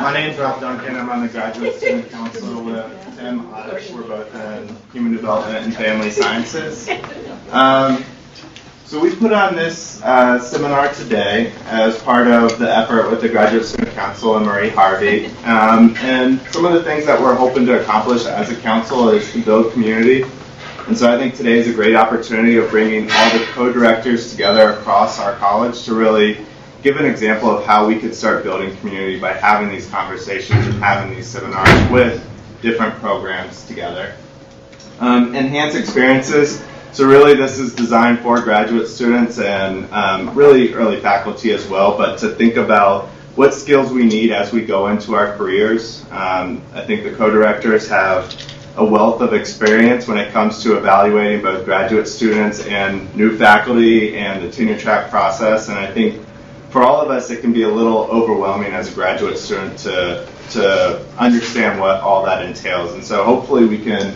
My name's Duncan. I'm on the Graduate Student Council with Ottusch. We're both in Human Development and Family Sciences. So we put on this seminar today as part of the effort with the Graduate Student Council and Marie Harvey. And some of the things that we're hoping to accomplish as a council is to build community. And so I think today is a great opportunity of bringing all the co-directors together across our college to really give an example of how we could start building community by having these conversations and having these seminars with different programs together. Enhance experiences. So really this is designed for graduate students and really early faculty as well, but to think about what skills we need as we go into our careers. I think the co-directors have a wealth of experience when it comes to evaluating both graduate students and new faculty and the tenure track process, and I think for all of us, it can be a little overwhelming as a graduate student to understand what all that entails. And so hopefully we can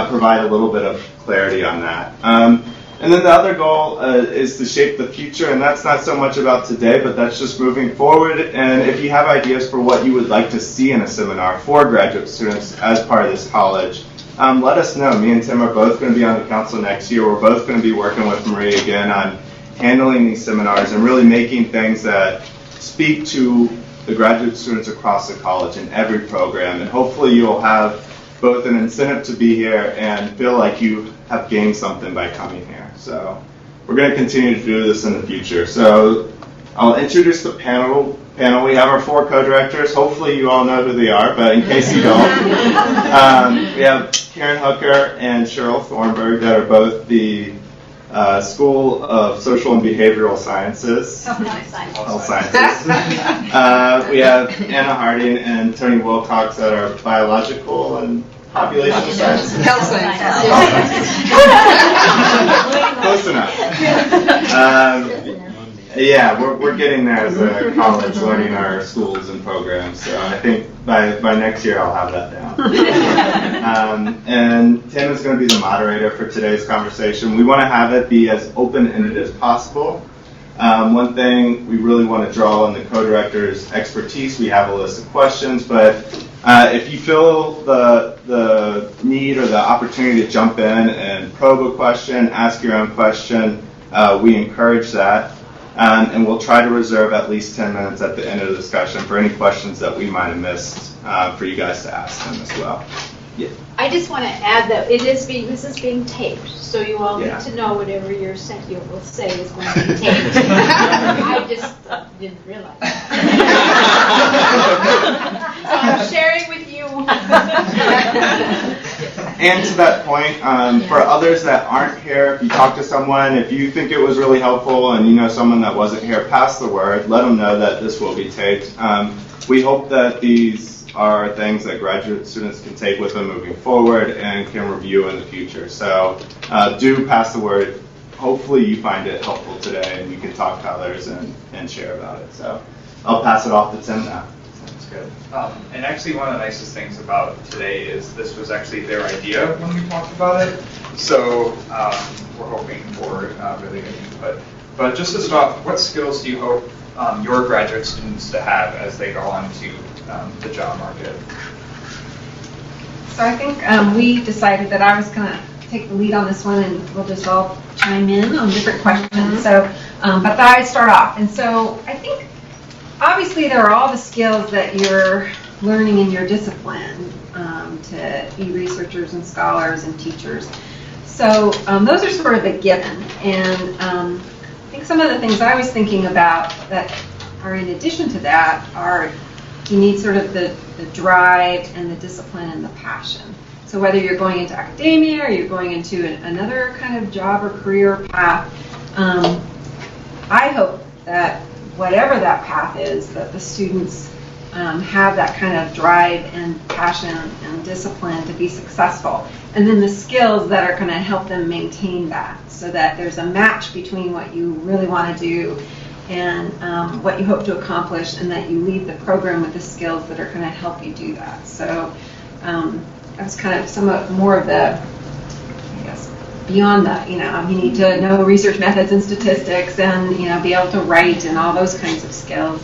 provide a little bit of clarity on that. And then the other goal is to shape the future, and that's not so much about today, but that's just moving forward. And if you have ideas for what you would like to see in a seminar for graduate students as part of this college, let us know. Me and Tim are both going to be on the council next year. We're both going to be working with Marie again on handling these seminars and really making things that speak to the graduate students across the college in every program. And hopefully you'll have both an incentive to be here and feel like you have gained something by coming here. So we're going to continue to do this in the future. So I'll introduce the panel. We have our 4 co-directors. Hopefully you all know who they are, but in case you don't, we have Karen Hooker and Sheryl Thorburn that are both the School of Social and Behavioral Sciences. Health Sciences. We have Anna Harding and Tony Wilcox that are Biological and Population Sciences. Health Sciences. Close enough. Yeah, we're getting there as a college, learning our schools and programs. So I think by next year I'll have that down. And Tim is going to be the moderator for today's conversation. We want to have it be as open-ended as possible. One thing we really want to draw on the co-director's expertise. We have a list of questions, but if you feel the need or the opportunity to jump in and probe a question, ask your own question, we encourage that. And we'll try to reserve at least 10 minutes at the end of the discussion for any questions that we might have missed for you guys to ask them as well. Yeah. I just want to add that this is being taped, so you all need to know whatever you will say is going to be taped. I just didn't realize. So I'm sharing with you. And to that point, for others that aren't here, if you talk to someone, if you think it was really helpful and you know someone that wasn't here, pass the word. Let them know that this will be taped. We hope that these are things that graduate students can take with them moving forward and can review in the future. So do pass the word. Hopefully you find it helpful today and you can talk to others and share about it. So I'll pass it off to Tim now. That's good. And actually one of the nicest things about today is this was actually their idea when we talked about it. So we're hoping for really good input. But just to start off, what skills do you hope your graduate students to have as they go on to the job market? So I think we decided that I was going to take the lead on this one, and we'll just all chime in on different questions. So, but that I'd start off. And so I think obviously there are all the skills that you're learning in your discipline to be researchers and scholars and teachers. So those are sort of a given. And I think some of the things I was thinking about that are in addition to that are you need sort of the drive and the discipline and the passion. So whether you're going into academia or you're going into another kind of job or career path, I hope that whatever that path is, that the students have that kind of drive and passion and discipline to be successful. And then the skills that are going to help them maintain that, so that there's a match between what you really want to do and what you hope to accomplish, and that you leave the program with the skills that are going to help you do that. So that's kind of somewhat more of the, I guess, beyond that. You need to know research methods and statistics, and be able to write and all those kinds of skills.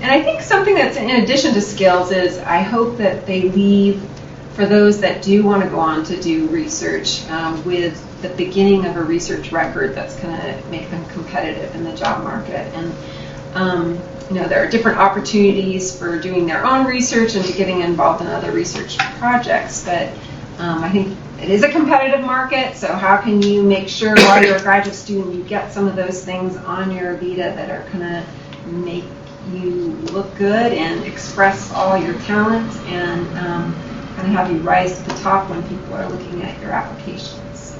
And I think something that's in addition to skills is I hope that they leave, for those that do want to go on to do research, with the beginning of a research record that's going to make them competitive in the job market. And there are different opportunities for doing their own research and to getting involved in other research projects. But I think it is a competitive market, so how can you make sure while you're a graduate student you get some of those things on your vita that are going to make you look good and express all your talent and kind of have you rise to the top when people are looking at your applications.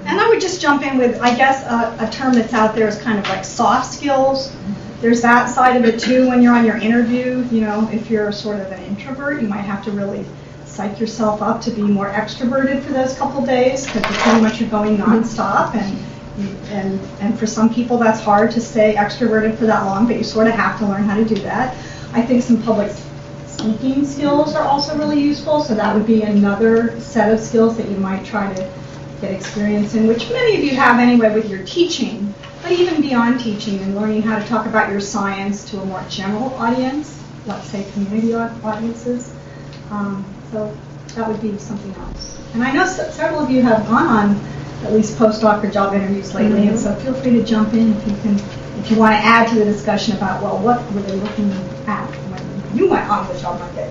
And I would just jump in with, I guess, a term that's out there is kind of like soft skills. There's that side of it too when you're on your interview. If you're sort of an introvert, you might have to really psych yourself up to be more extroverted for those couple days because pretty much you're going nonstop. And for some people that's hard to stay extroverted for that long, but you sort of have to learn how to do that. I think some public speaking skills are also really useful, so that would be another set of skills that you might try to get experience in, which many of you have anyway with your teaching, but even beyond teaching and learning how to talk about your science to a more general audience, let's say community audiences. So that would be something else. And I know several of you have gone on at least postdoc or job interviews lately, and so feel free to jump in if you want to add to the discussion about, well, what were they looking at when you went on the job market?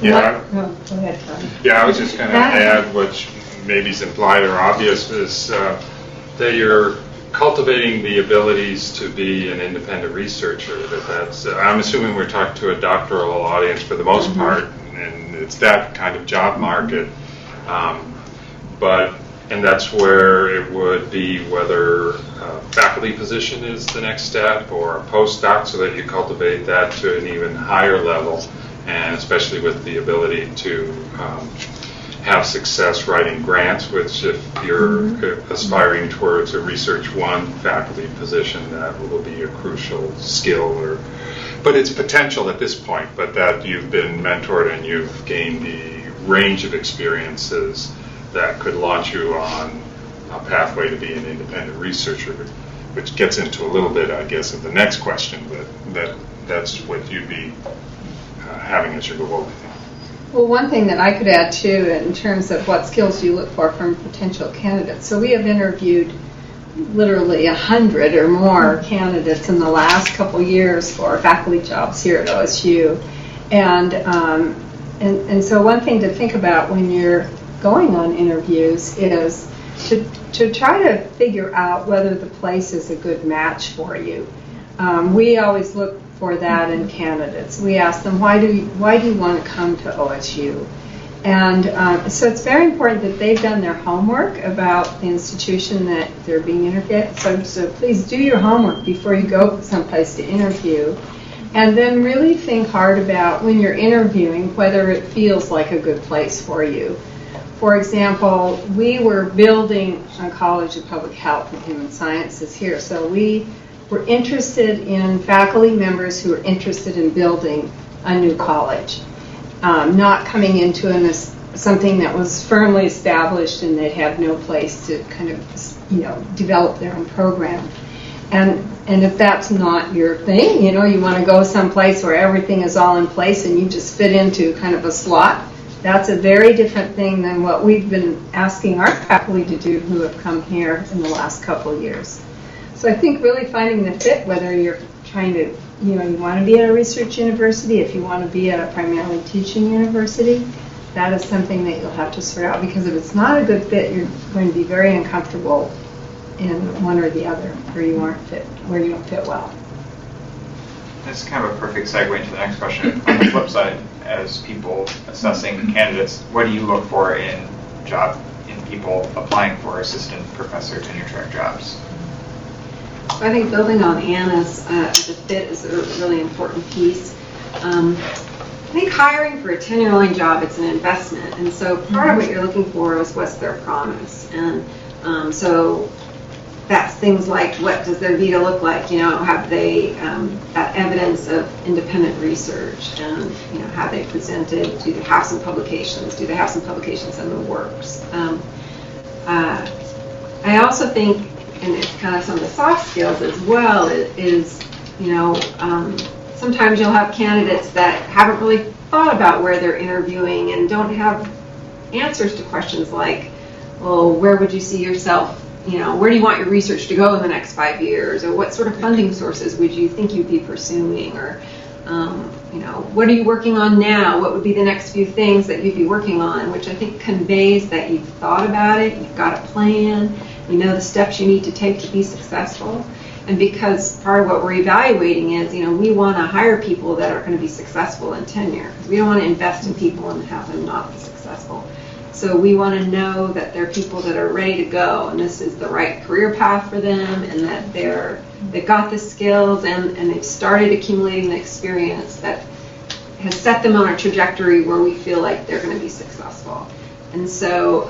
Yeah. Go ahead, Tom. Yeah, I was just going to add, which maybe is implied or obvious, is that you're cultivating the abilities to be an independent researcher. That's I'm assuming we're talking to a doctoral audience for the most part, and it's that kind of job market. And that's where it would be whether a faculty position is the next step or a postdoc, so that you cultivate that to an even higher level, and especially with the ability to have success writing grants, which if you're aspiring towards a Research 1 faculty position, that will be a crucial skill. But it's potential at this point, but that you've been mentored and you've gained the range of experiences that could launch you on a pathway to be an independent researcher, which gets into a little bit, I guess, of the next question, but that's what you'd be having as your goal. Well, one thing that I could add, too, in terms of what skills you look for from potential candidates. So we have interviewed literally 100 or more candidates in the last couple years for faculty jobs here at OSU. And so one thing to think about when you're going on interviews is to try to figure out whether the place is a good match for you. We always look for that in candidates. We ask them, why do you want to come to OSU? And so it's very important that they've done their homework about the institution that they're being interviewed at. So please do your homework before you go someplace to interview. And then really think hard about, when you're interviewing, whether it feels like a good place for you. For example, we were building a College of Public Health and Human Sciences here. So we were interested in faculty members who were interested in building a new college, not coming into something that was firmly established and they'd have no place to kind of, develop their own program. And if that's not your thing, you want to go someplace where everything is all in place and you just fit into kind of a slot, that's a very different thing than what we've been asking our faculty to do who have come here in the last couple of years. So I think really finding the fit, whether you're trying to, you want to be at a research university, if you want to be at a primarily teaching university, that is something that you'll have to sort out, because if it's not a good fit, you're going to be very uncomfortable in one or the other, where you don't fit well. This is kind of a perfect segue into the next question. On the flip side, as people assessing candidates, what do you look for in people applying for assistant professor tenure track jobs? So I think building on Anna's, the fit is a really important piece. I think hiring for a tenure-line job, it's an investment, and so part of what you're looking for is what's their promise. And so that's things like, what does their vita look like? Have they that evidence of independent research, and have they presented? Do they have some publications? Do they have some publications in the works? I also think and it's kind of some of the soft skills as well, is, sometimes you'll have candidates that haven't really thought about where they're interviewing and don't have answers to questions like, well, where would you see yourself, where do you want your research to go in the next 5 years, or what sort of funding sources would you think you'd be pursuing, or what are you working on now? What would be the next few things that you'd be working on? Which I think conveys that you've thought about it, you've got a plan, you know the steps you need to take to be successful. And because part of what we're evaluating is, we want to hire people that are going to be successful in tenure. Because we don't want to invest in people and have them not be successful. So we want to know that they're people that are ready to go, and this is the right career path for them, and that they've got the skills and they've started accumulating the experience that has set them on a trajectory where we feel like they're going to be successful. And so,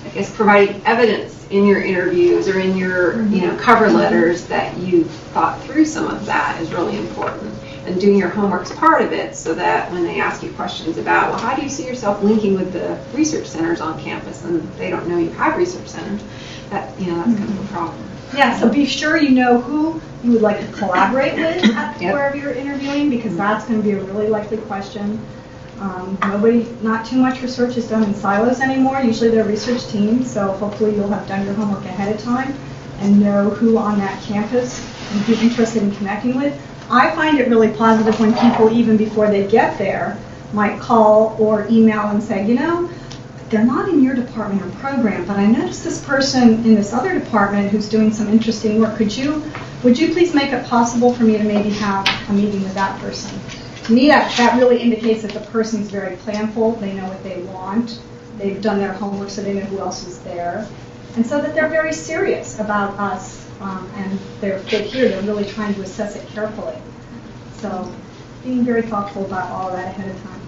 I guess providing evidence in your interviews or in your cover letters that you've thought through some of that is really important. And doing your homework's part of it, so that when they ask you questions about, well, how do you see yourself linking with the research centers on campus, and they don't know you have research centers, that's kind of a problem. Yeah, so be sure you know who you would like to collaborate with at wherever you're interviewing, because that's going to be a really likely question. Not too much research is done in silos anymore. Usually they're research teams, so hopefully you'll have done your homework ahead of time and know who on that campus you'd be interested in connecting with. I find it really positive when people, even before they get there, might call or email and say, they're not in your department or program, but I noticed this person in this other department who's doing some interesting work. Would you please make it possible for me to maybe have a meeting with that person? To me, that really indicates that the person's very planful. They know what they want. They've done their homework, so they know who else is there. And so that they're very serious about us. And they're here, they're really trying to assess it carefully. So being very thoughtful about all of that ahead of time.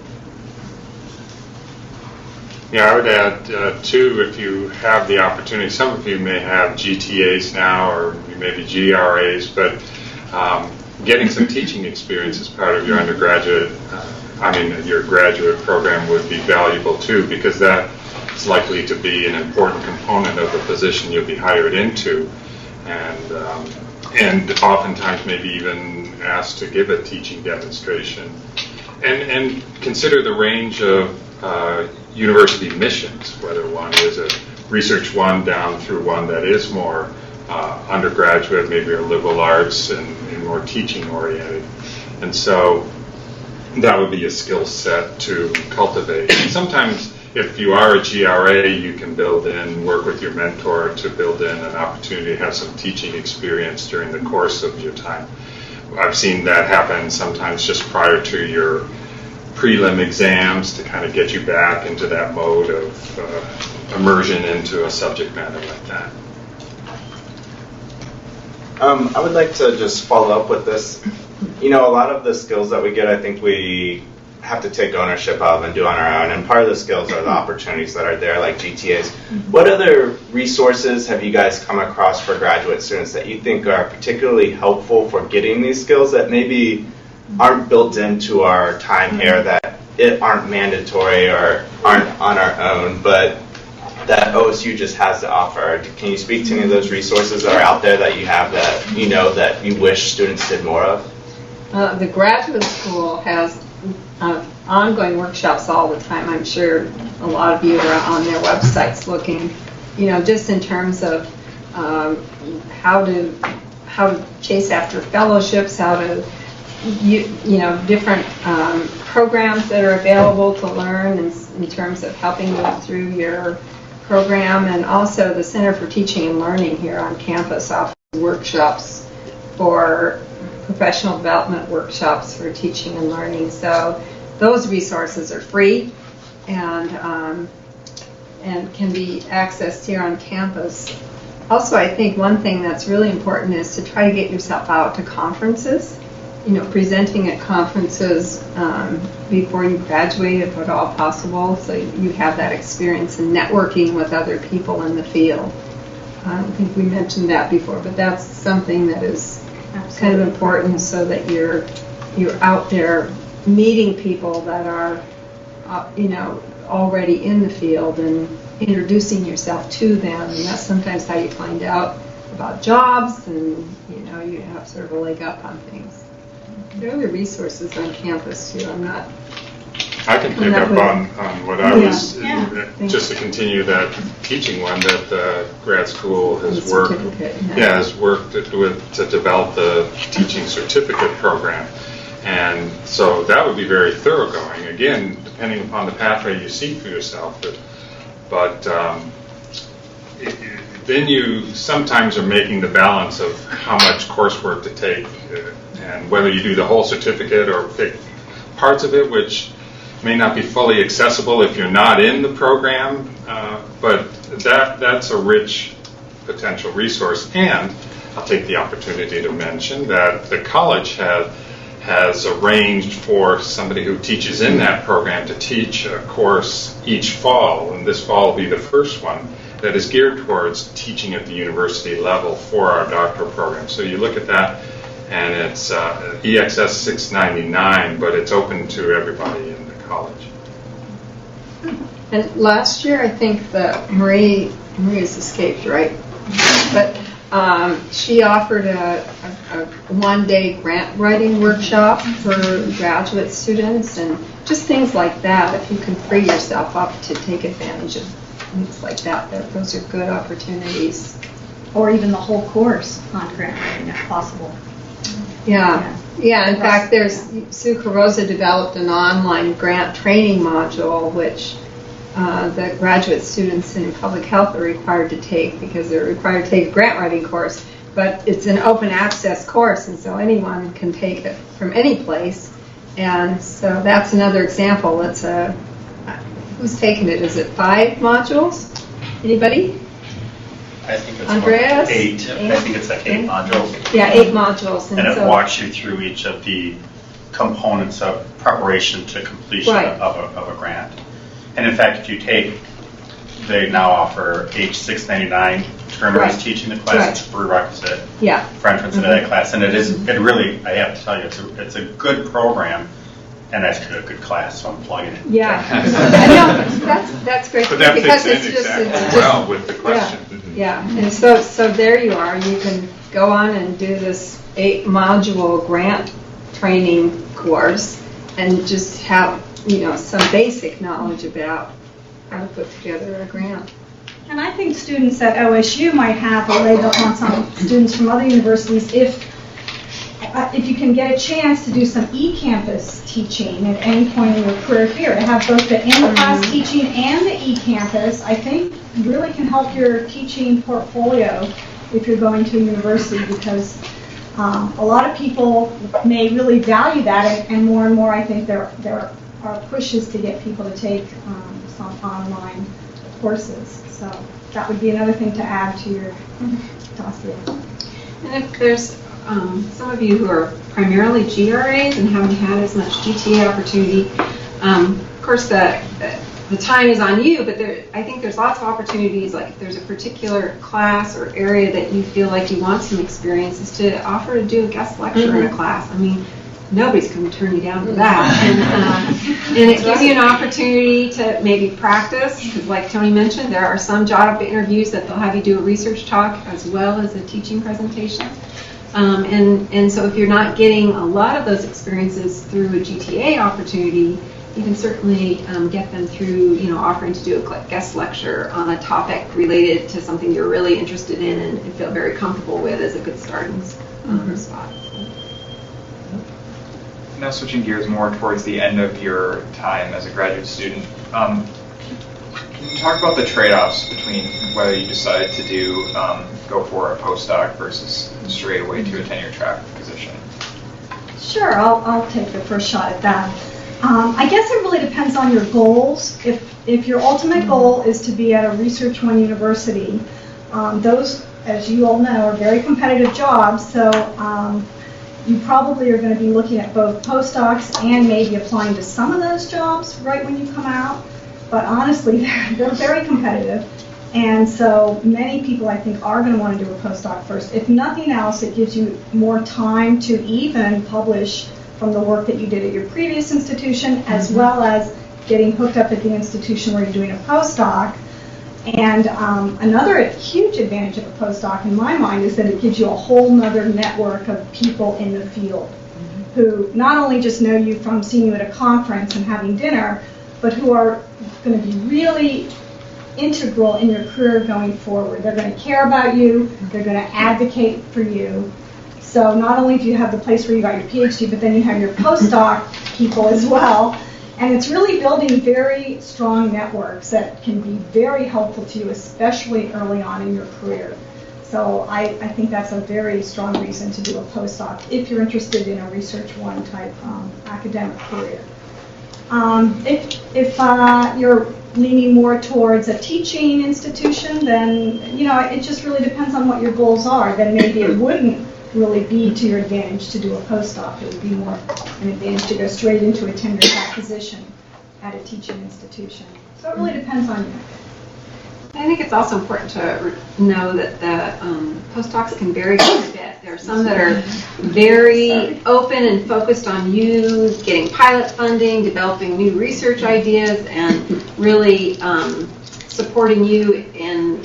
Yeah, I would add, too, if you have the opportunity, some of you may have GTAs now, or maybe GRAs, but getting some teaching experience as part of your undergraduate, your graduate program would be valuable, too, because that is likely to be an important component of the position you'll be hired into. And oftentimes maybe even asked to give a teaching demonstration. And consider the range of university missions, whether one is a research one down through one that is more undergraduate, maybe or liberal arts and more teaching oriented. And so that would be a skill set to cultivate. And sometimes if you are a GRA, you can work with your mentor to build in an opportunity to have some teaching experience during the course of your time. I've seen that happen sometimes just prior to your prelim exams to kind of get you back into that mode of immersion into a subject matter like that. I would like to just follow up with this. A lot of the skills that we get, I think we have to take ownership of and do on our own. And part of the skills are the opportunities that are there, like GTAs. What other resources have you guys come across for graduate students that you think are particularly helpful for getting these skills that maybe aren't built into our time here, that aren't mandatory or aren't on our own, but that OSU just has to offer? Can you speak to any of those resources that are out there that you have that that you wish students did more of? The graduate school has ongoing workshops all the time. I'm sure a lot of you are on their websites looking, just in terms of how to chase after fellowships, how to, different programs that are available to learn in terms of helping you through your program. And also the Center for Teaching and Learning here on campus offers workshops for professional development workshops for teaching and learning. So those resources are free and can be accessed here on campus. Also, I think one thing that's really important is to try to get yourself out to conferences, presenting at conferences before you graduate, if at all possible, so you have that experience in networking with other people in the field. I don't think we mentioned that before, but that's something that is kind of important, so that you're out there meeting people that are already in the field and introducing yourself to them, and that's sometimes how you find out about jobs, and you have sort of a leg up on things. There are other resources on campus too. I can pick up on what I was, Yeah. just to continue that teaching one, that the grad school has The worked, certificate, has worked to develop the teaching certificate program. And so that would be very thoroughgoing, again, depending upon the pathway you see for yourself. But then you sometimes are making the balance of how much coursework to take and whether you do the whole certificate or pick parts of it, which may not be fully accessible if you're not in the program, but that's a rich potential resource. And I'll take the opportunity to mention that the college has arranged for somebody who teaches in that program to teach a course each fall, and this fall will be the first one that is geared towards teaching at the university level for our doctoral program. So you look at that, and it's EXS 699, but it's open to everybody in the college. And last year, I think that Maria's escaped, right? But she offered a one-day grant writing workshop for graduate students, and just things like that. If you can free yourself up to take advantage of things like that, those are good opportunities. Or even the whole course on grant writing if possible. Yeah. In fact, Sue Carosa developed an online grant training module, which the graduate students in public health are required to take because they're required to take a grant writing course. But it's an open access course, and so anyone can take it from any place. And so that's another example. Who's taken it? Is it 5 modules? Anybody? I think it's Andreas? 8. I think it's like 8 modules. Yeah, 8 modules. And it walks you through each of the components of preparation to completion Right. of a grant. And in fact, if you take, they now offer H699, Turner Right. is teaching the class, Right. it's a prerequisite Yeah. for entrance into that class. And it really, I have to tell you, it's a good program, and that's a good class, so I'm plugging it. Yeah. No, that's great. But that because fits in it's exactly just- well with the question. Yeah, and so there you are. You can go on and do this 8-module grant training course and just have, some basic knowledge about how to put together a grant. And I think students at OSU might have a leg up on some students from other universities if you can get a chance to do some e-campus teaching at any point in your career here, to have both the in-class teaching and the e-campus, I think really can help your teaching portfolio if you're going to a university, because a lot of people may really value that, and more I think there are pushes to get people to take some online courses. So that would be another thing to add to your dossier. And if there's some of you who are primarily GRAs and haven't had as much GTA opportunity, of course the time is on you, but I think there's lots of opportunities, like if there's a particular class or area that you feel like you want some experience, is to offer to do a guest lecture in a class. I mean, nobody's going to turn you down for that. And it gives you an opportunity to maybe practice, because like Tony mentioned, there are some job interviews that they'll have you do a research talk as well as a teaching presentation. And so if you're not getting a lot of those experiences through a GTA opportunity, you can certainly get them through, offering to do a guest lecture on a topic related to something you're really interested in and feel very comfortable with as a good starting spot. Now switching gears more towards the end of your time as a graduate student, can you talk about the trade-offs between whether you decide to go for a postdoc versus straight away to a tenure track position? Sure, I'll take the first shot at that. I guess it really depends on your goals. If your ultimate goal is to be at a Research One university, those, as you all know, are very competitive jobs, so you probably are going to be looking at both postdocs and maybe applying to some of those jobs right when you come out. But honestly, they're very competitive. And so many people, I think, are going to want to do a postdoc first. If nothing else, it gives you more time to even publish from the work that you did at your previous institution, as well as getting hooked up at the institution where you're doing a postdoc. And another huge advantage of a postdoc in my mind is that it gives you a whole nother network of people in the field who not only just know you from seeing you at a conference and having dinner, but who are going to be really integral in your career going forward. They're going to care about you, they're going to advocate for you. So not only do you have the place where you got your PhD, but then you have your postdoc people as well. And it's really building very strong networks that can be very helpful to you, especially early on in your career. So I think that's a very strong reason to do a postdoc if you're interested in a Research 1 type academic career. If you're leaning more towards a teaching institution, then it just really depends on what your goals are. Then maybe it wouldn't really be to your advantage to do a postdoc. It would be more an advantage to go straight into a tenured track position at a teaching institution. So it really depends on you. I think it's also important to know that the postdocs can vary quite a bit. There are some that are very open and focused on you getting pilot funding, developing new research ideas, and really supporting you in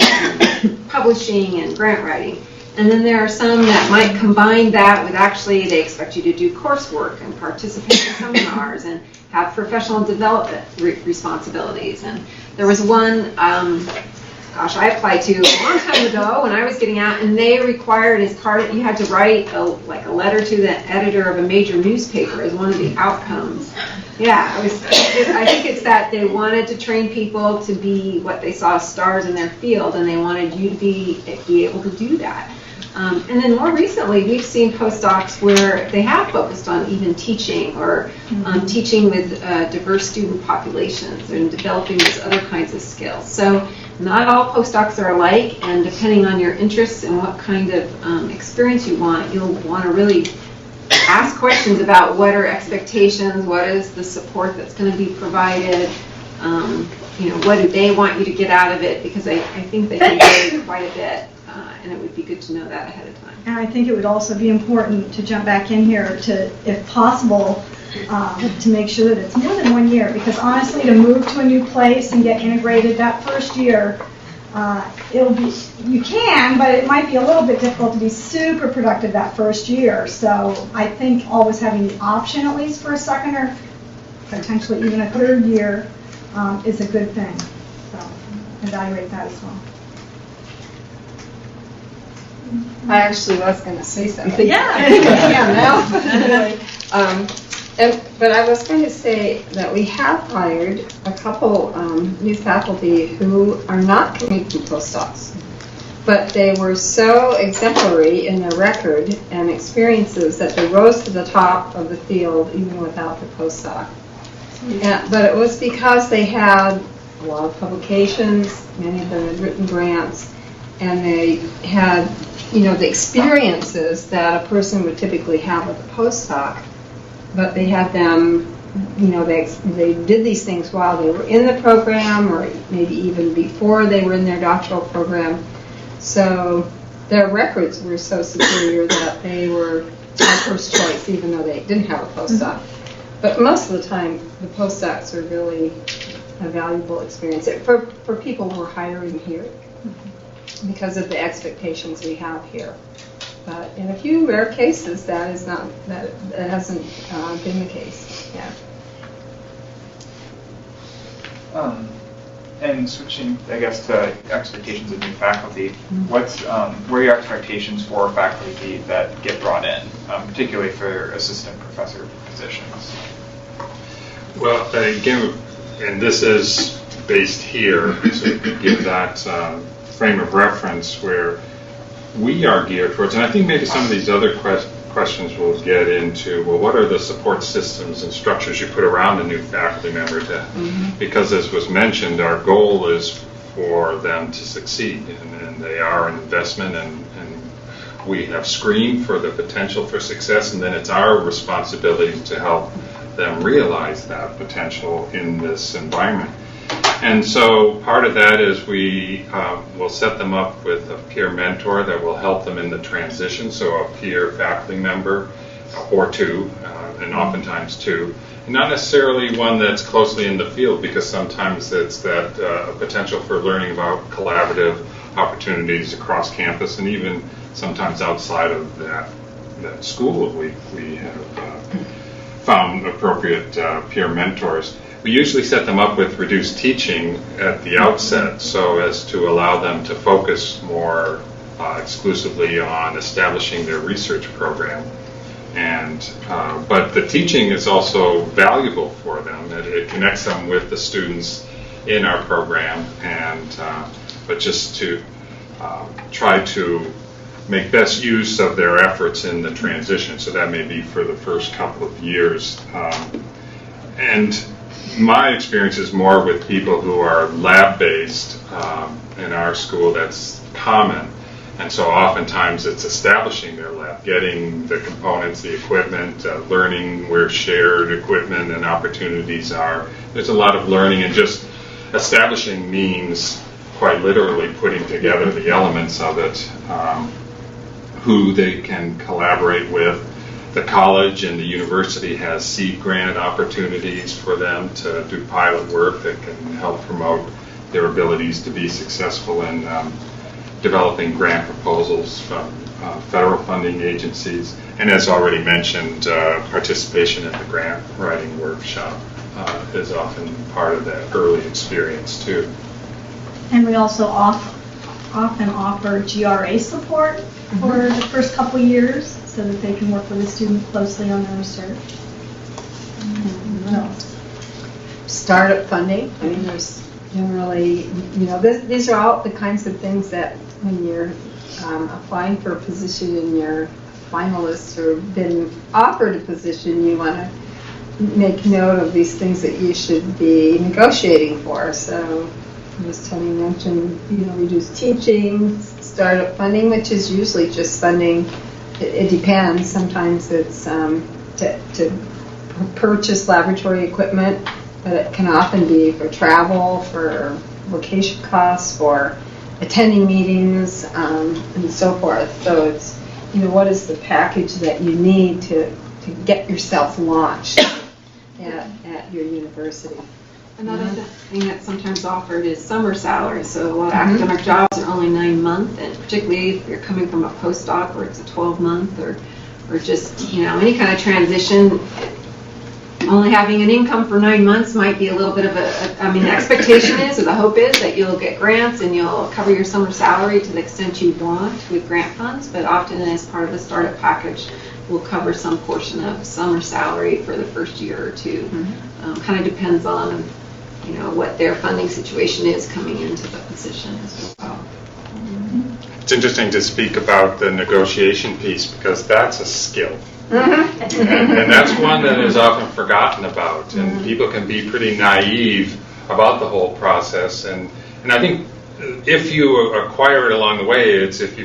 publishing and grant writing. And then there are some that might combine that with actually they expect you to do coursework and participate in seminars and have professional development responsibilities. And there was one, I applied to a long time ago when I was getting out, and they required as part, you had to write a letter to the editor of a major newspaper as one of the outcomes. Yeah, I think it's that they wanted to train people to be what they saw as stars in their field, and they wanted you to be able to do that. And then more recently, we've seen postdocs where they have focused on even teaching or teaching with diverse student populations and developing those other kinds of skills. So not all postdocs are alike, and depending on your interests and what kind of experience you want, you'll want to really ask questions about what are expectations, what is the support that's going to be provided, what do they want you to get out of it, because I think they can vary quite a bit. And it would be good to know that ahead of time. And I think it would also be important to jump back in here to, if possible, to make sure that it's more than 1 year, because honestly, to move to a new place and get integrated that first year, you can, but it might be a little bit difficult to be super productive that first year. So I think always having the option, at least for a second or potentially even a third year, is a good thing. So evaluate that as well. I actually was going to say something. Yeah. I think I can now. But I was going to say that we have hired a couple new faculty who are not community postdocs, but they were so exemplary in their record and experiences that they rose to the top of the field even without the postdoc. But it was because they had a lot of publications, many of them had written grants, and they had the experiences that a person would typically have with a postdoc, but they had them, they did these things while they were in the program or maybe even before they were in their doctoral program. So their records were so superior that they were our first choice, even though they didn't have a postdoc. But most of the time, the postdocs are really a valuable experience for people who are hiring here, because of the expectations we have here. But in a few rare cases, that hasn't been the case. Yeah. And switching, I guess, to expectations of new faculty, what are your expectations for faculty that get brought in, particularly for assistant professor positions? Well, again, and this is based here to give that frame of reference where we are geared towards, and I think maybe some of these other questions will get into, well, what are the support systems and structures you put around a new faculty member because as was mentioned, our goal is for them to succeed, and they are an investment, and we have screened for the potential for success, and then it's our responsibility to help them realize that potential in this environment. And so part of that is we will set them up with a peer mentor that will help them in the transition, so a peer faculty member or two, and oftentimes two. And not necessarily one that's closely in the field, because sometimes it's that potential for learning about collaborative opportunities across campus, and even sometimes outside of that school we have found appropriate peer mentors. We usually set them up with reduced teaching at the outset so as to allow them to focus more exclusively on establishing their research program. But the teaching is also valuable for them. It connects them with the students in our program, but just to try to make best use of their efforts in the transition. So that may be for the first couple of years. And my experience is more with people who are lab-based. In our school, that's common. And so oftentimes it's establishing their lab, getting the components, the equipment, learning where shared equipment and opportunities are. There's a lot of learning, and just establishing means quite literally putting together the elements of it, who they can collaborate with. The college and the university has seed grant opportunities for them to do pilot work that can help promote their abilities to be successful in developing grant proposals from federal funding agencies. And as already mentioned, participation in the grant writing workshop is often part of that early experience too. And we also often offer GRA support for the first couple years so that they can work with the student closely on their research. Startup funding. I mean, there's generally, these are all the kinds of things that when you're applying for a position and you're finalist or been offered a position, you want to make note of these things that you should be negotiating for. So, as Tony mentioned, reduced teaching, startup funding, which is usually just funding. It depends. Sometimes it's to purchase laboratory equipment, but it can often be for travel, for location costs, for attending meetings, and so forth. So it's, what is the package that you need to get yourself launched at your university? Another thing that's sometimes offered is summer salary. So a lot of academic jobs are only 9 months, and particularly if you're coming from a postdoc where it's a 12-month or just, any kind of transition, only having an income for 9 months might be a little bit of the expectation is, or the hope is, that you'll get grants and you'll cover your summer salary to the extent you want with grant funds, but often as part of the startup package, we'll cover some portion of summer salary for the first year or two. Kind of depends on, what their funding situation is coming into the position as well. It's interesting to speak about the negotiation piece, because that's a skill. And that's one that is often forgotten about, and people can be pretty naive about the whole process. And I think if you acquire it along the way, it's if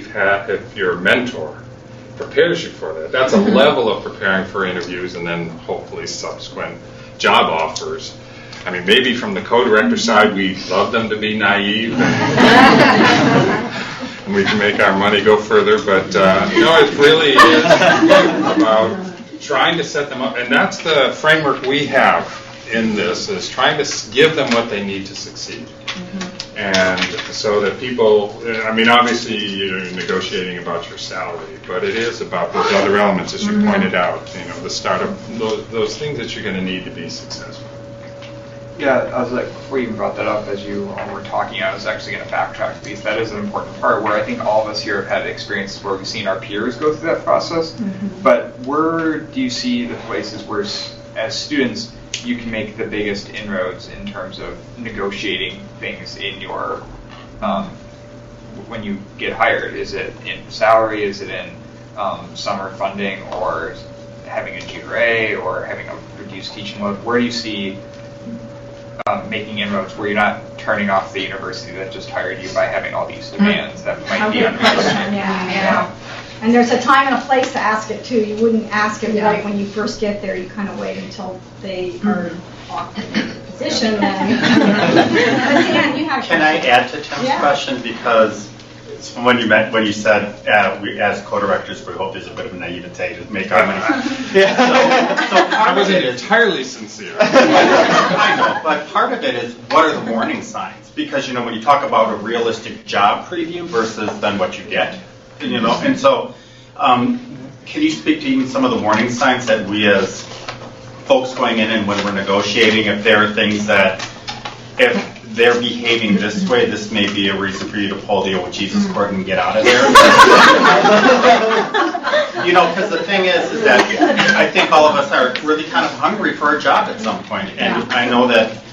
your mentor prepares you for that. That's a level of preparing for interviews and then hopefully subsequent job offers. I mean, maybe from the co-director side, we love them to be naive, and we can make our money go further. But it really is about trying to set them up, and that's the framework we have in this: is trying to give them what they need to succeed. And so that people, obviously you're negotiating about your salary, but it is about those other elements, as you pointed out, the startup, those things that you're going to need to be successful. Yeah, I was before you even brought that up, as you all were talking, I was actually going to backtrack because that is an important part where I think all of us here have had experiences where we've seen our peers go through that process. But where do you see the places where, as students, you can make the biggest inroads in terms of negotiating things in your, when you get hired? Is it in salary? Is it in summer funding, or having a GRA, or having a reduced teaching load? Where do you see making inroads where you're not turning off the university that just hired you by having all these demands that might be unrealistic? Yeah. And there's a time and a place to ask it too. You wouldn't ask it right when you first get there. You kind of wait until they are offered the position. Then. But again, you have. Can I add to Tim's question? Because So when you said we as co-directors we hope there's a bit of a naivete to make our money. I wasn't entirely sincere. I know, but part of it is what are the warning signs? Because when you talk about a realistic job preview versus then what you get, and so can you speak to even some of the warning signs that we as folks going in and when we're negotiating, if there are things that if they're behaving this way, this may be a reason for you to pull the old Jesus cord and get out of there. Because the thing is that I think all of us are really kind of hungry for a job at some point. And I know that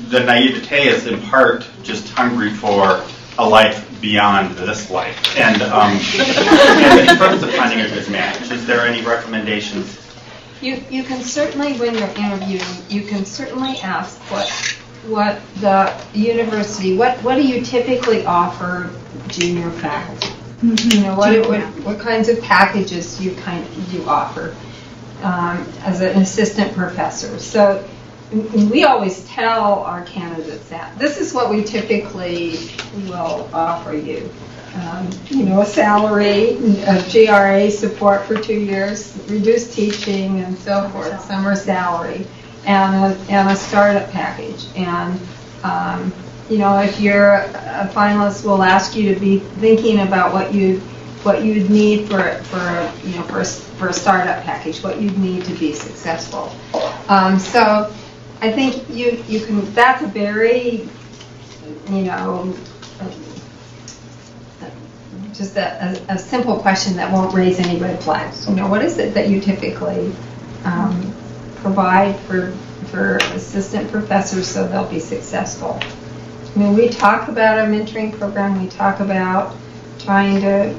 the naivete is in part just hungry for a life beyond this life. And in terms of finding a good match, is there any recommendations? You can certainly, when you're interviewing, you can certainly ask what the university, what do you typically offer junior faculty? What kinds of packages you offer as an assistant professor? So we always tell our candidates that this is what we typically will offer you. A salary, GRA support for 2 years, reduced teaching, and so forth, summer salary, and a startup package. And if you're a finalist, we'll ask you to be thinking about what you'd need for a startup package, what you'd need to be successful. So I think you can. That's a very just a simple question that won't raise any red flags. What is it that you typically provide for assistant professors so they'll be successful? We talk about our mentoring program. We talk about trying to,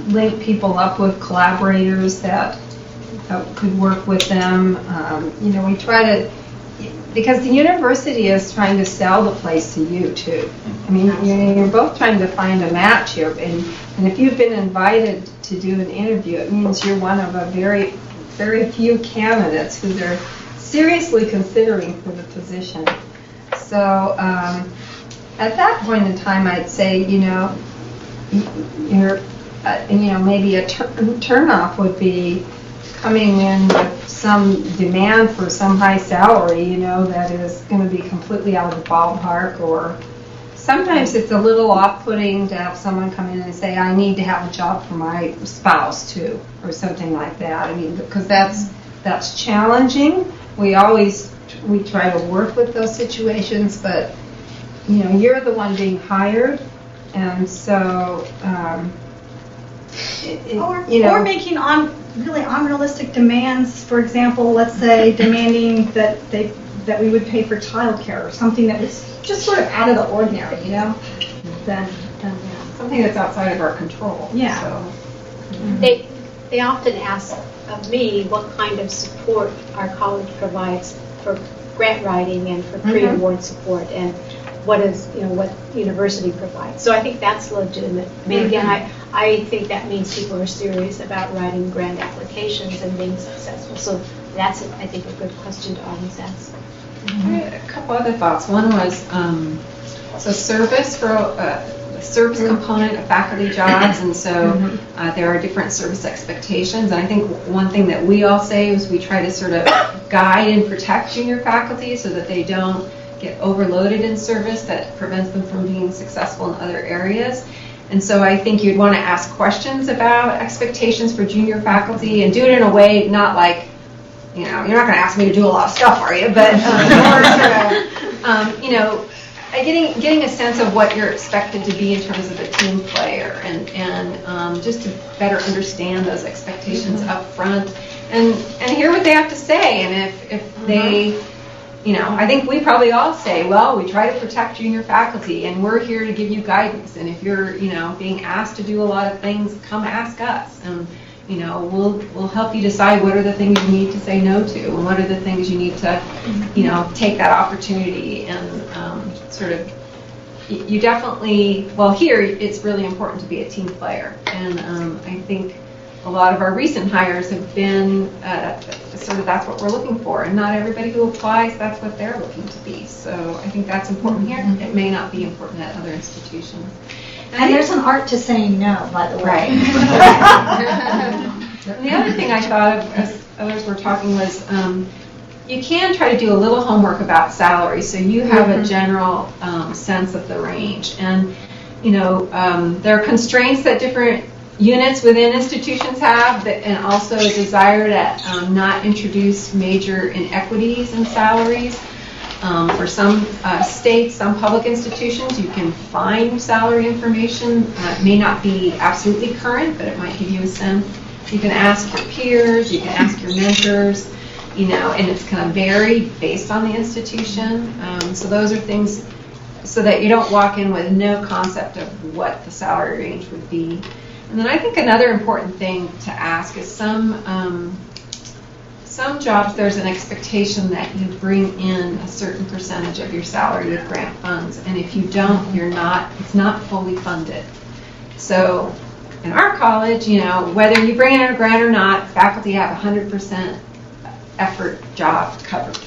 link people up with collaborators that could work with them. We try to, because the university is trying to sell the place to you too. You're both trying to find a match here, and if you've been invited to do an interview, it means you're one of a very, very few candidates who they're seriously considering for the position. So at that point in time, I'd say, maybe a turnoff would be coming in with some demand for some high salary, that is going to be completely out of the ballpark. Or sometimes it's a little off-putting to have someone come in and say, I need to have a job for my spouse too, or something like that. Because that's challenging. We try to work with those situations, but you're the one being hired, and so or making really unrealistic demands. For example, let's say demanding that we would pay for childcare or something that was just sort of out of the ordinary, Then something that's outside of our control. Yeah. So. They often ask of me what kind of support our college provides for grant writing and for pre-award support, and what university provides. So I think that's legitimate. Again, I think that means people are serious about writing grant applications and being successful. So that's, I think, a good question to always ask. A couple other thoughts. One was service for the service component of faculty jobs, and so there are different service expectations. And I think one thing that we all say is we try to sort of guide and protect junior faculty so that they don't get overloaded in service that prevents them from being successful in other areas. And so I think you'd want to ask questions about expectations for junior faculty and do it in a way not like, you're not going to ask me to do a lot of stuff, are you? But more sort of, getting a sense of what you're expected to be in terms of a team player, and just to better understand those expectations up front, and hear what they have to say. And if they, I think we probably all say, well, we try to protect junior faculty, and we're here to give you guidance. And if you're, being asked to do a lot of things, come ask us, and we'll help you decide what are the things you need to say no to, and what are the things you need to, take that opportunity and sort of. You definitely, here it's really important to be a team player, and I think a lot of our recent hires have been sort of that's what we're looking for, and not everybody who applies, that's what they're looking to be. So I think that's important here. It may not be important at other institutions. And there's an art to saying no, by the way. Right. And the other thing I thought of as others were talking was you can try to do a little homework about salary so you have a general sense of the range. And, there are constraints that different units within institutions have and also a desire to not introduce major inequities in salaries. For some states, some public institutions, you can find salary information. It may not be absolutely current, but it might give you a sense. You can ask your peers, you can ask your mentors, and it's kind of varied based on the institution. So those are things so that you don't walk in with no concept of what the salary range would be. And then I think another important thing to ask is some jobs there's an expectation that you bring in a certain percentage of your salary with grant funds, and if you don't, it's not fully funded. So in our college, whether you bring in a grant or not, faculty have 100% effort job covered.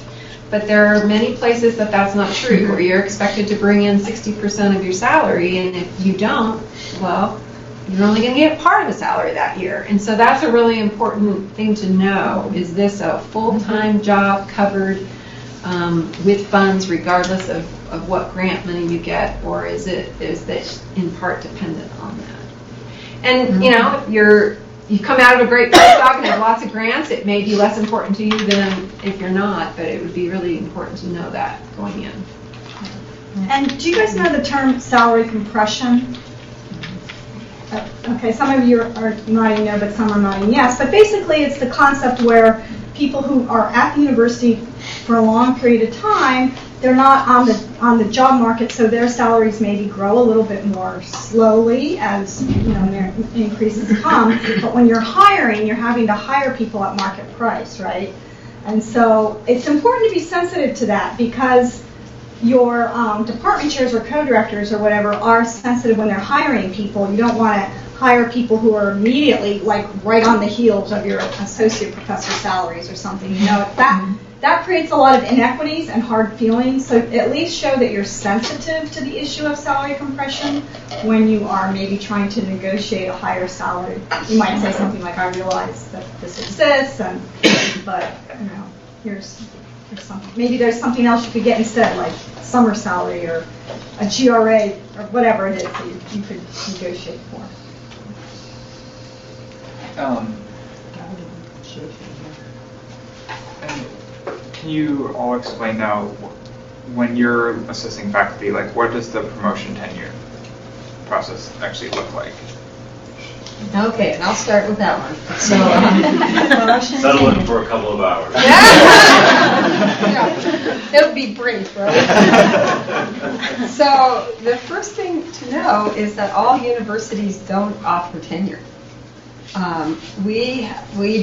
But there are many places that that's not true, where you're expected to bring in 60% of your salary, and if you don't, well, you're only going to get part of a salary that year. And so that's a really important thing to know. Is this a full-time job covered with funds regardless of what grant money you get, or is that in part dependent on that? And, if you come out of a great postdoc and have lots of grants, it may be less important to you than if you're not, but it would be really important to know that going in. And do you guys know the term salary compression? Okay, some of you are nodding no, but some are nodding yes. But basically, it's the concept where people who are at the university for a long period of time, they're not on the job market, so their salaries maybe grow a little bit more slowly as their increases come. But when you're hiring, you're having to hire people at market price, right? And so it's important to be sensitive to that because your department chairs or co-directors or whatever are sensitive when they're hiring people. You don't want to hire people who are immediately right on the heels of your associate professor salaries or something. That creates a lot of inequities and hard feelings. So at least show that you're sensitive to the issue of salary compression when you are maybe trying to negotiate a higher salary. You might say something like, "I realize that this exists, but here's something. Maybe there's something else you could get instead, like summer salary or a GRA or whatever it is that you could negotiate for." Can you all explain now, when you're assisting faculty, what does the promotion tenure process actually look like? Okay, and I'll start with that one. So, promotion Settle tenure. in for a couple of hours. Yeah. It'll be brief, right? So the first thing to know is that all universities don't offer tenure. We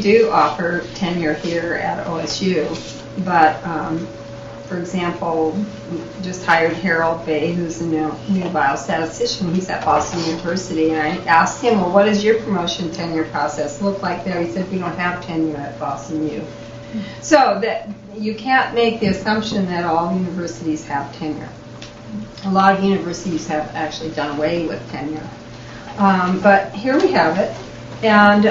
do offer tenure here at OSU, but for example, we just hired Harold Bay, who's a new biostatistician. He's at Boston University, and I asked him, well, what does your promotion tenure process look like there? He said, we don't have tenure at Boston U. So that you can't make the assumption that all universities have tenure. A lot of universities have actually done away with tenure. But here we have it. And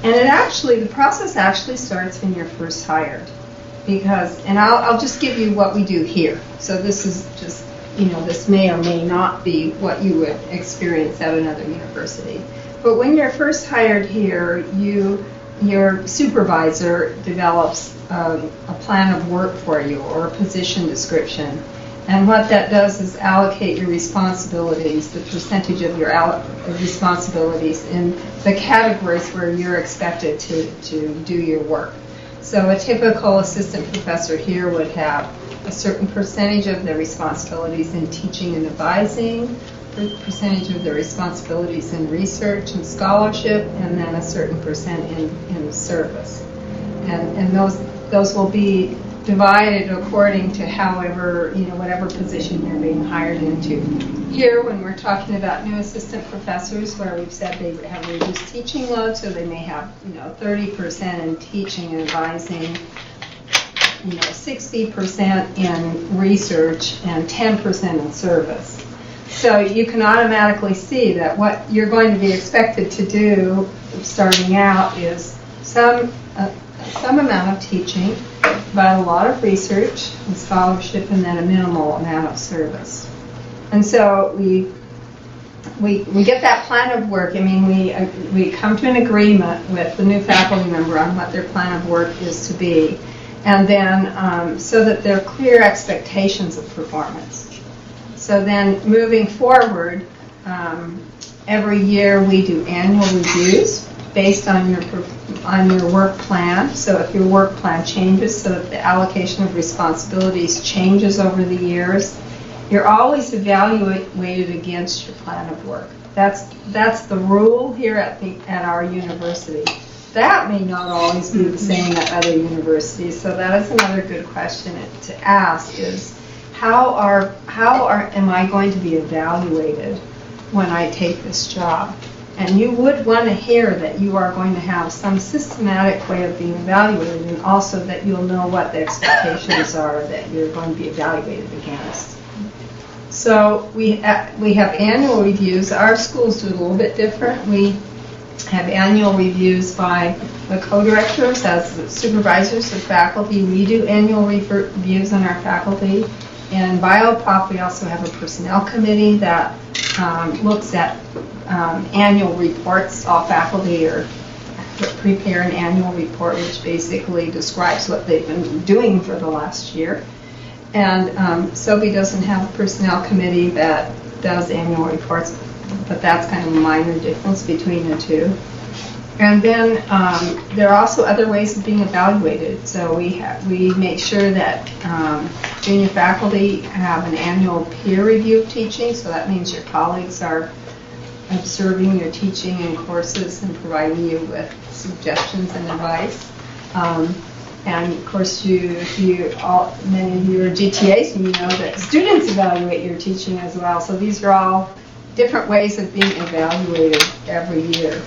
the process actually starts when you're first hired. And I'll just give you what we do here. So this is just, this may or may not be what you would experience at another university. But when you're first hired here, your supervisor develops a plan of work for you or a position description. And what that does is allocate your responsibilities, the percentage of your responsibilities in the categories where you're expected to do your work. So a typical assistant professor here would have a certain percentage of their responsibilities in teaching and advising, a percentage of their responsibilities in research and scholarship, and then a certain percent in service. And those will be divided according to whatever position you're being hired into. Here, when we're talking about new assistant professors, where we've said they have reduced teaching load, so they may have 30% in teaching and advising, 60% in research, and 10% in service. So you can automatically see that what you're going to be expected to do starting out is some amount of teaching, but a lot of research and scholarship, and then a minimal amount of service. And so we get that plan of work. I mean, we come to an agreement with the new faculty member on what their plan of work is to be, and then so that there are clear expectations of performance. So then moving forward, every year we do annual reviews based on your work plan. So if your work plan changes, so that the allocation of responsibilities changes over the years, you're always evaluated against your plan of work. That's the rule here at our university. That may not always be the same at other universities. So that is another good question to ask: is how am I going to be evaluated when I take this job? And you would want to hear that you are going to have some systematic way of being evaluated, and also that you'll know what the expectations are that you're going to be evaluated against. So we have annual reviews. Our schools do it a little bit different. We have annual reviews by the co-directors as the supervisors of faculty. We do annual reviews on our faculty. In BioPop, we also have a personnel committee that looks at annual reports. All faculty prepare an annual report, which basically describes what they've been doing for the last year. And Sophie doesn't have a personnel committee that does annual reports, but that's kind of a minor difference between the two. And then there are also other ways of being evaluated. So we make sure that junior faculty have an annual peer review of teaching. So that means your colleagues are observing your teaching and courses and providing you with suggestions and advice. And of course, many of you are GTAs, and you know that students evaluate your teaching as well. So these are all different ways of being evaluated every year.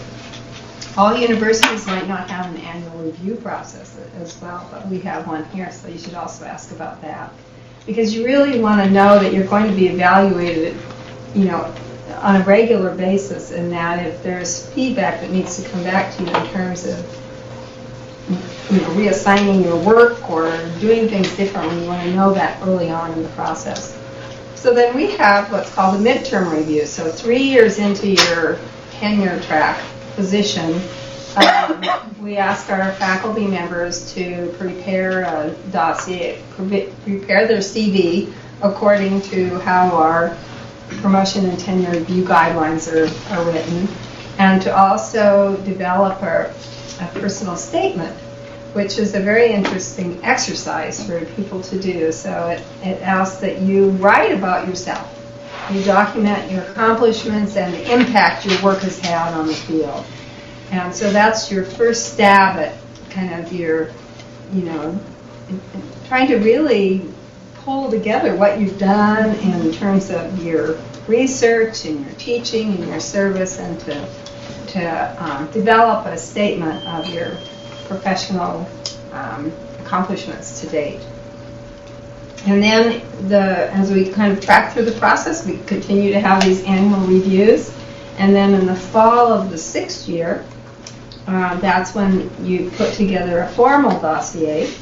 All universities might not have an annual review process as well, but we have one here, so you should also ask about that. Because you really want to know that you're going to be evaluated, on a regular basis, and that if there's feedback that needs to come back to you in terms of reassigning your work or doing things differently, you want to know that early on in the process. So then we have what's called a midterm review. So 3 years into your tenure track position, we ask our faculty members to prepare a dossier, prepare their CV according to how our promotion and tenure review guidelines are written, and to also develop a personal statement, which is a very interesting exercise for people to do. So it asks that you write about yourself. You document your accomplishments and the impact your work has had on the field. And so that's your first stab at kind of your, trying to really pull together what you've done in terms of your research and your teaching and your service, and to develop a statement of your professional accomplishments to date. And then as we kind of track through the process, we continue to have these annual reviews. And then in the fall of the 6th year, that's when you put together a formal dossier,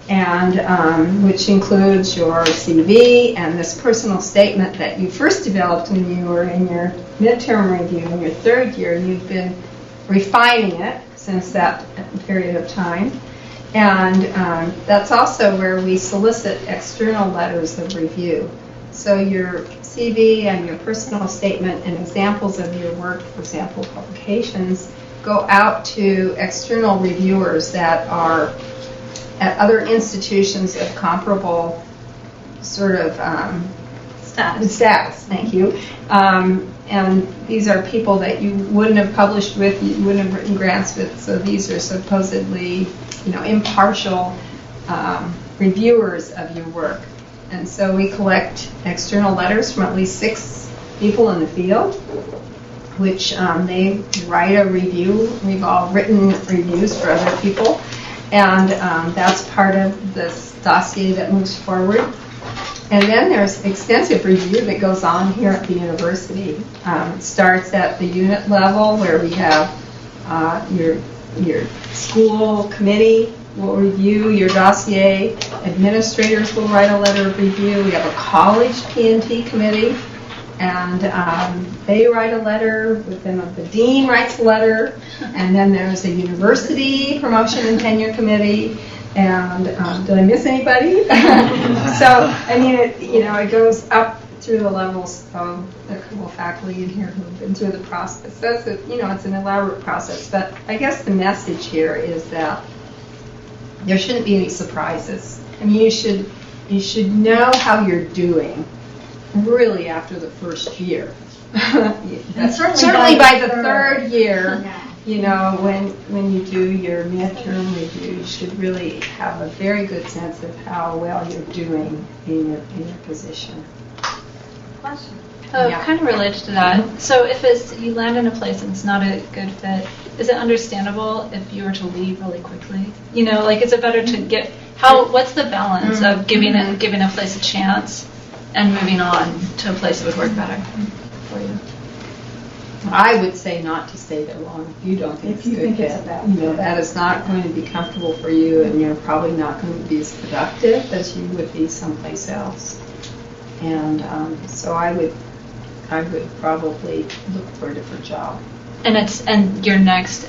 and which includes your CV and this personal statement that you first developed when you were in your midterm review in your 3rd year. You've been refining it since that period of time. And that's also where we solicit external letters of review. So your CV and your personal statement and examples of your work, for example, publications, go out to external reviewers that are at other institutions of comparable sort of status. Thank you. And these are people that you wouldn't have published with, you wouldn't have written grants with. So these are supposedly, impartial reviewers of your work. And so we collect external letters from at least 6 people in the field, which they write a review. We've all written reviews for other people. And that's part of this dossier that moves forward. And then there's extensive review that goes on here at the university. It starts at the unit level where we have your school committee will review your dossier. Administrators will write a letter of review. We have a college P&T committee, and they write a letter. The dean writes a letter, and then there's a university promotion and tenure committee. And did I miss anybody? So I mean, it goes up through the levels of the couple faculty in here who've been through the process. That's it's an elaborate process. But I guess the message here is that there shouldn't be any surprises. I mean, you should know how you're doing really after the first year. And certainly by the third year. Yeah. When you do your midterm review, you should really have a very good sense of how well you're doing in your position. Question. Yeah. Kind of related to that. So if you land in a place and it's not a good fit, is it understandable if you were to leave really quickly? Is it better to what's the balance of giving a place a chance and moving on to a place that would work better for you? I would say not to stay there long if you don't think it's a good fit. That is not going to be comfortable for you, and you're probably not going to be as productive as you would be someplace else. And so I would probably look for a different job. And your next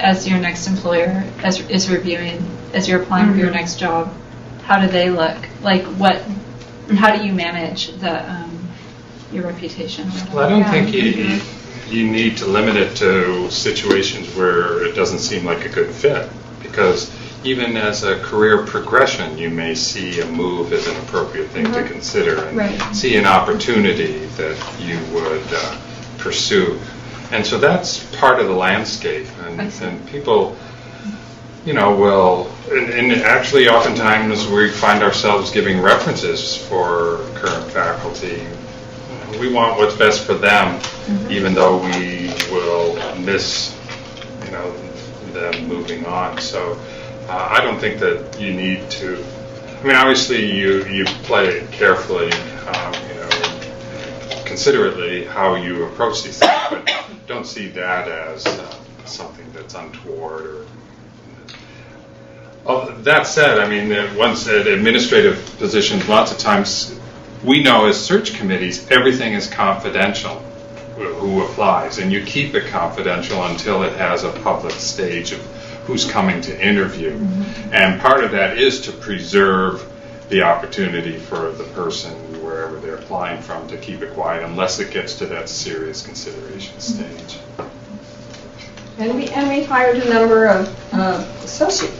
employer is reviewing as you're applying for your next job. How do they look? How do you manage your reputation? Well, I don't think you need to limit it to situations where it doesn't seem like a good fit, because even as a career progression, you may see a move as an appropriate thing to consider and see an opportunity that you would pursue. And so that's part of the landscape. And people, will, and actually oftentimes we find ourselves giving references for current faculty. We want what's best for them, even though we will miss, them moving on. So I don't think that you need to. I mean, obviously you play it carefully, considerately how you approach these things, but don't see that as something that's untoward. That said, I mean, once at administrative positions, lots of times. We know as search committees, everything is confidential who applies, and you keep it confidential until it has a public stage of who's coming to interview. And part of that is to preserve the opportunity for the person, wherever they're applying from, to keep it quiet unless it gets to that serious consideration stage. And we hired a number of associate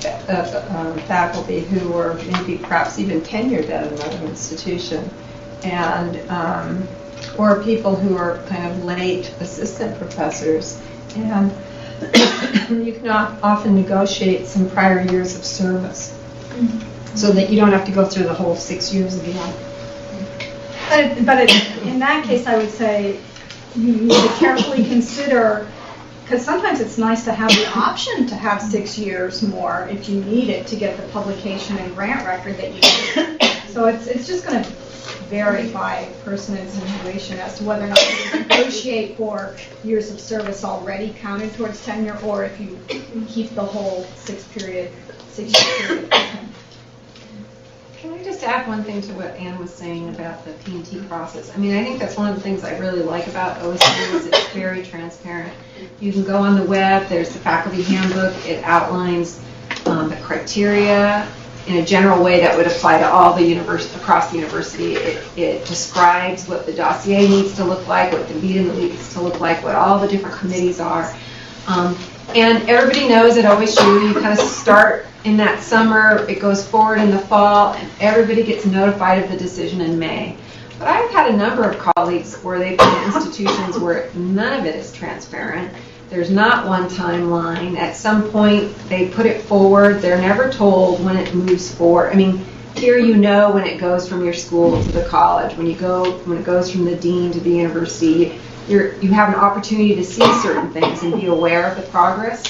faculty who were maybe perhaps even tenured at another institution, and or people who are kind of late assistant professors. And you can often negotiate some prior years of service so that you don't have to go through the whole 6 years again. But in that case, I would say you need to carefully consider, because sometimes it's nice to have the option to have 6 years more if you need it to get the publication and grant record that you need. So it's just going to vary by person and situation as to whether or not you negotiate for years of service already counted towards tenure, or if you keep the whole 6 year period. Can I just add one thing to what Ann was saying about the P&T process? I mean, I think that's one of the things I really like about OSU is it's very transparent. You can go on the web, there's the faculty handbook, it outlines the criteria in a general way that would apply to all the across the university. It describes what the dossier needs to look like, what the meeting needs to look like, what all the different committees are. And everybody knows at OSU, you kind of start in that summer, it goes forward in the fall, and everybody gets notified of the decision in May. But I've had a number of colleagues where they've been in institutions where none of it is transparent. There's not one timeline. At some point, they put it forward. They're never told when it moves forward. I mean, here you know when it goes from your school to the college. When it goes from the dean to the university, you have an opportunity to see certain things and be aware of the progress.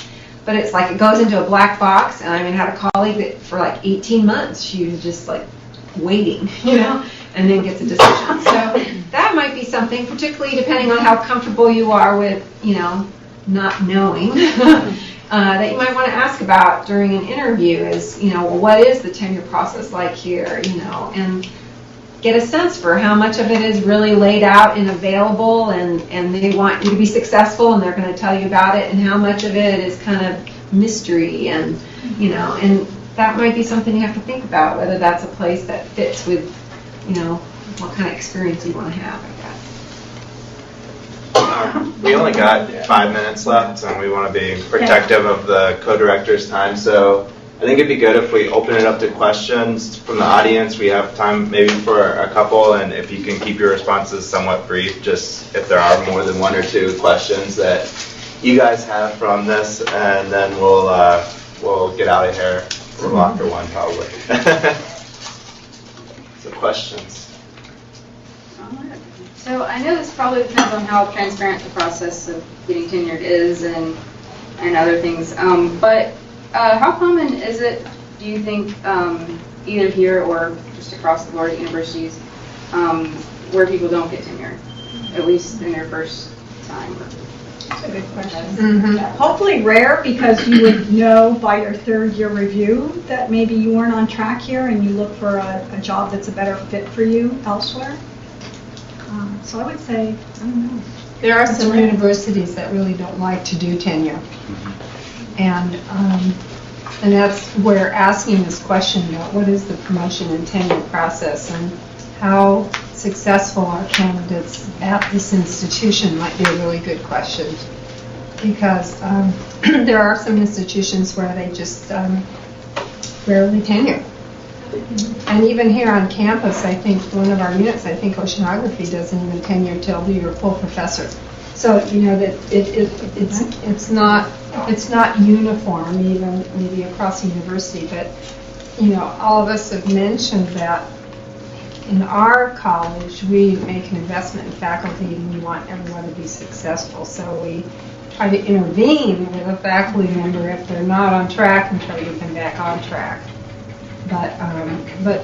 But it's like it goes into a black box. And I mean, I had a colleague that for like 18 months, she was just like waiting, and then gets a decision. So that might be something, particularly depending on how comfortable you are with, not knowing, that you might want to ask about during an interview is, well, what is the tenure process like here, and get a sense for how much of it is really laid out and available, and they want you to be successful and they're going to tell you about it, and how much of it is kind of mystery, and and that might be something you have to think about, whether that's a place that fits with what kind of experience you want to have, I guess. We only got 5 minutes left, and we want to be protective of the co-director's time, so I think it'd be good if we open it up to questions from the audience. We have time maybe for a couple, and if you can keep your responses somewhat brief, just if there are more than one or two questions that you guys have from this, and then we'll get out of here a little after one probably. So questions. So I know this probably depends on how transparent the process of getting tenured is and other things, but how common is it, do you think, either here or just across the board at universities, where people don't get tenured, at least in their first time? That's a good question. Mm-hmm. Hopefully rare, because you would know by your third year review that maybe you weren't on track here and you look for a job that's a better fit for you elsewhere. So I would say, I don't know. There are some universities that really don't like to do tenure. And that's where asking this question about what is the promotion and tenure process and how successful are candidates at this institution might be a really good question. Because there are some institutions where they just rarely tenure. And even here on campus, I think one of our units, I think oceanography doesn't even tenure till you're a full professor. So that it's not uniform even maybe across the university, but all of us have mentioned that in our college we make an investment in faculty and we want everyone to be successful. So we try to intervene with a faculty member if they're not on track and try to get them back on track. But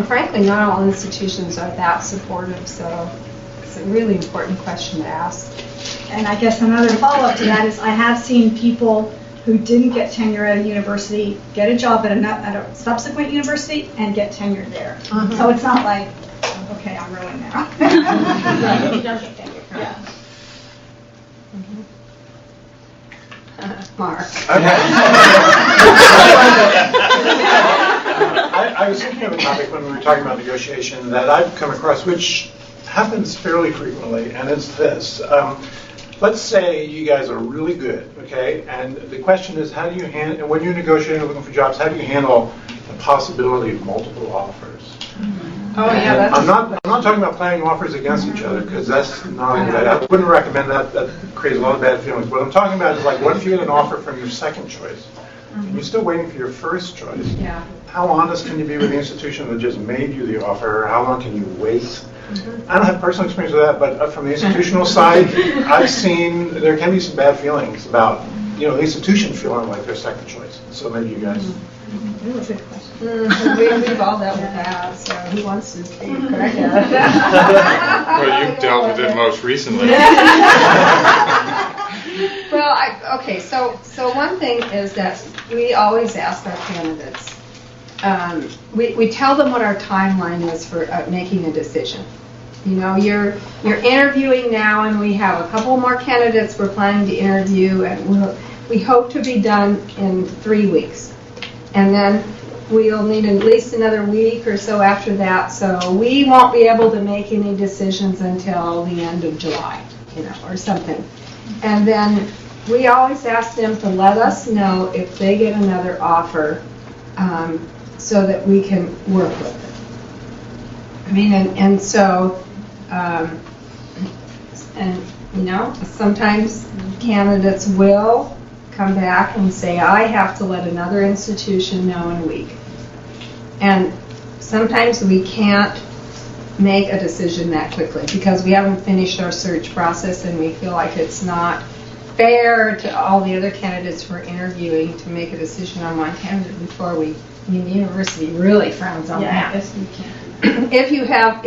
frankly, not all institutions are that supportive. So it's a really important question to ask. And I guess another follow-up to that is I have seen people who didn't get tenure at a university get a job at a subsequent university and get tenure there. So it's not like, okay, I'm ruined now. You don't get tenure. Yeah. Mark. I was thinking of a topic when we were talking about negotiation that I've come across, which happens fairly frequently, and it's this. Let's say you guys are really good, okay? And the question is, how do you handle, when you're negotiating or looking for jobs, how do you handle the possibility of multiple offers? Oh yeah, that's. I'm not talking about planning offers against each other, because that's not a good idea. I wouldn't recommend that. That creates a lot of bad feelings. What I'm talking about is, like, what if you get an offer from your second choice and you're still waiting for your first choice? Yeah. How honest can you be with the institution that just made you the offer? How long can you wait? I don't have personal experience with that, but from the institutional side, I've seen there can be some bad feelings about the institution feeling like their second choice. So maybe you guys. That was a good question. We've all dealt with that, so who wants to be correct? Well, you've dealt with it most recently. Well, okay, so one thing is that we always ask our candidates, we tell them what our timeline is for making a decision. You're interviewing now, and we have a couple more candidates we're planning to interview, and we hope to be done in 3 weeks. And then we'll need at least another week or so after that, so we won't be able to make any decisions until the end of July, or something. And then we always ask them to let us know if they get another offer, so that we can work with it. I mean, and so, sometimes candidates will come back and say, I have to let another institution know in a week. And sometimes we can't make a decision that quickly because we haven't finished our search process and we feel like it's not fair to all the other candidates we're interviewing to make a decision on one candidate before the university really frowns on Yeah, I that. guess we can. If you have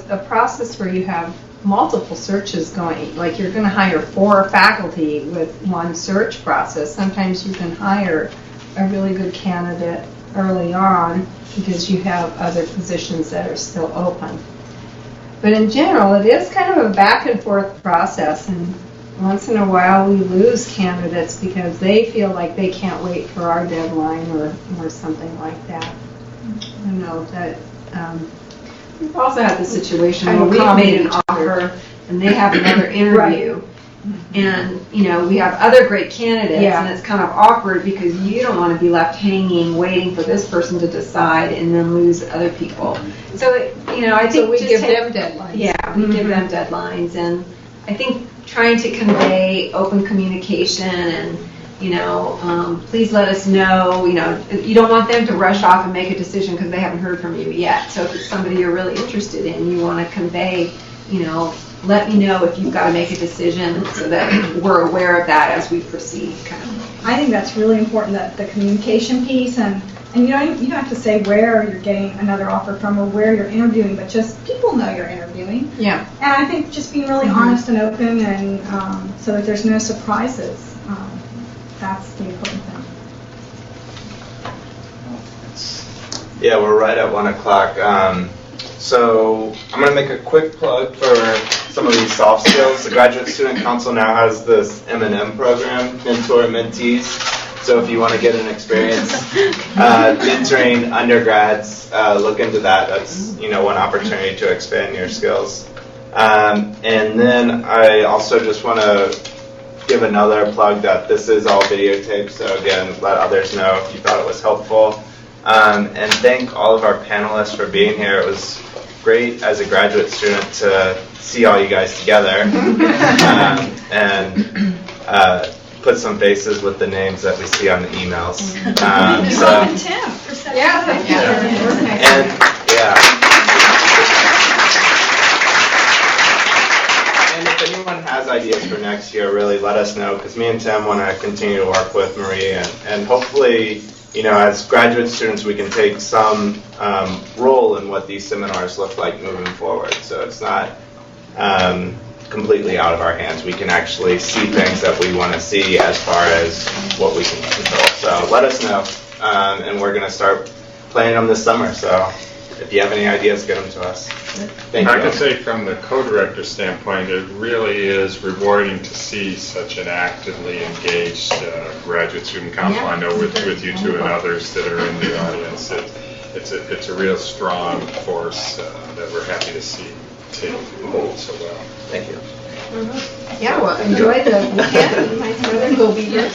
a process where you have multiple searches going, like you're going to hire 4 faculty with one search process, sometimes you can hire a really good candidate early on because you have other positions that are still open. But in general, it is kind of a back and forth process, and once in a while we lose candidates because they feel like they can't wait for our deadline or something like that. I know that we've also had the situation where we've made an offer and they have another interview. And, we have other great candidates, and it's kind of awkward because you don't want to be left hanging, waiting for this person to decide and then lose other people. So, I think we just give them deadlines. Yeah, we give them deadlines. And I think trying to convey open communication and, please let us know, you don't want them to rush off and make a decision because they haven't heard from you yet. So if it's somebody you're really interested in, you want to convey, let me know if you've got to make a decision so that we're aware of that as we proceed. Kind of. I think that's really important, that the communication piece, and you don't have to say where you're getting another offer from or where you're interviewing, but just people know you're interviewing. Yeah. And I think just being really honest and open, and so that there's no surprises. That's the important thing. Yeah, we're right at 1 o'clock. So I'm going to make a quick plug for some of these soft skills. The Graduate Student Council now has this M&M program, Mentor Mentees. So if you want to get an experience mentoring undergrads, look into that. That's one opportunity to expand your skills. And then I also just want to give another plug that this is all videotaped. So again, let others know if you thought it was helpful. And thank all of our panelists for being here. It was great as a graduate student to see all you guys together and put some faces with the names that we see on the emails. And Tim for setting up. And if anyone has ideas for next year, really let us know, because me and Tim want to continue to work with Marie, and hopefully, as graduate students, we can take some role in what these seminars look like moving forward. So it's not completely out of our hands. We can actually see things that we want to see as far as what we can control. So let us know, and we're going to start planning them this summer. So if you have any ideas, get them to us. Thank you. I can say from the co-director standpoint, it really is rewarding to see such an actively engaged graduate student council. I know with you two and others that are in the audience, it's a real strong force that we're happy to see take hold so well. Thank you. Yeah, well, enjoy the weekend. My brother will be here.